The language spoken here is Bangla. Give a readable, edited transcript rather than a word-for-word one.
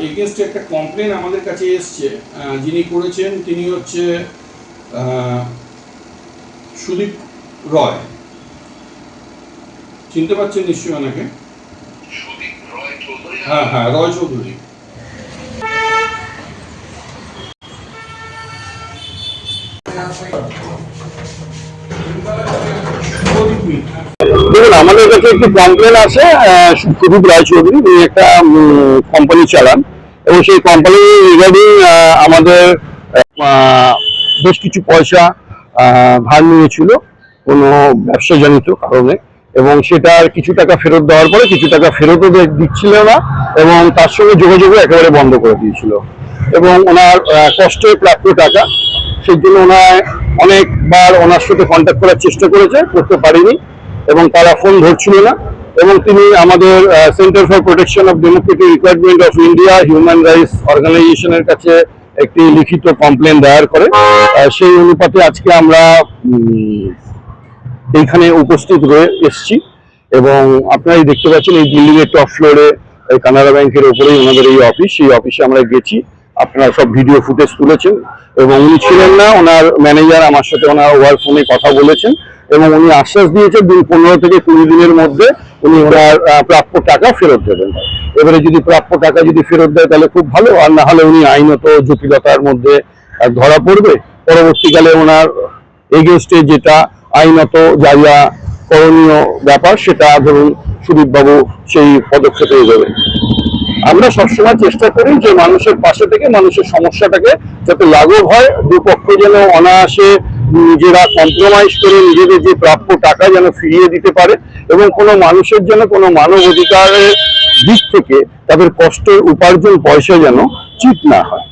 এগেনস্টে একটা কমপ্লেন আমাদের কাছে এসছে। যিনি করেছেন তিনি হচ্ছে সুদীপ রয়, চিনতে পারছেন নিশ্চয়ই ওনাকে? হ্যাঁ হ্যাঁ, রয় চৌধুরী। দেখুন, আমাদের কাছে একটি কমপ্লেন আছে। সুদীপ রায়চৌধুরী উনি একটা কোম্পানি চালান এবং সেই কোম্পানি রিগার্ডিং আমাদের বেশ কিছু পয়সা ধার নিয়েছিল কোনো ব্যবসাজনিত কারণে, এবং সেটার কিছু টাকা ফেরত দেওয়ার পরে কিছু টাকা ফেরতও দিচ্ছিল না এবং তার সঙ্গে যোগাযোগও একেবারে বন্ধ করে দিয়েছিল। এবং ওনার কষ্টের প্রাপ্য টাকা, সেই জন্য ওনার অনেকবার ওনার সাথে কন্ট্যাক্ট করার চেষ্টা করেছে, করতে পারিনি এবং তারা ফোন ধরছিল না। এবং তিনি আমাদের centre for protection of Democratic requirement of India human rights অর্গানাইজেশনের কাছে একটি লিখিত কমপ্লেন দায়ের করে। সেই অনুপাতে আজকে আমরা এইখানে উপস্থিত হয়ে এসছি এবং আপনারাই দেখতে পাচ্ছেন এই বিল্ডিং এর টপ ফ্লোরে কানাড়া ব্যাংকের ওপরেই ওনাদের এই অফিস। সেই অফিসে আমরা গেছি, আপনারা সব ভিডিও ফুটেজ তুলেছেন এবং উনি ছিলেন না, ওনার ম্যানেজার আমার সাথে ওনার ওয়ার ফোনে কথা বলেছেন এবং উনি আশ্বাস দিয়েছেন 15 থেকে 20 দিনের মধ্যে উনি ওনার প্রাপ্য টাকা ফেরত দেবেন। এবারে যদি প্রাপ্য টাকা যদি ফেরত দেয় তাহলে খুব ভালো, আর না হলে উনি আইনত জটিলতার মধ্যে ধরা পড়বে। পরবর্তীকালে ওনার এগেনস্টে যেটা আইনত যা যা করণীয় ব্যাপার সেটা ধরুন সুদীপবাবু সেই পদক্ষেপে এগোবেন। আমরা সবসময় চেষ্টা করি যে মানুষের পাশে থেকে মানুষের সমস্যাটাকে যাতে লাঘব হয়, দুপক্ষ যেন অনায়াসে নিজেরা কম্প্রোমাইজ করে নিজেদের যে প্রাপ্য টাকা যেন ফিরিয়ে দিতে পারে এবং কোনো মানুষের যেন কোনো মানব অধিকারের দিক থেকে তাদের কষ্টের উপার্জন পয়সা যেন চিট না হয়।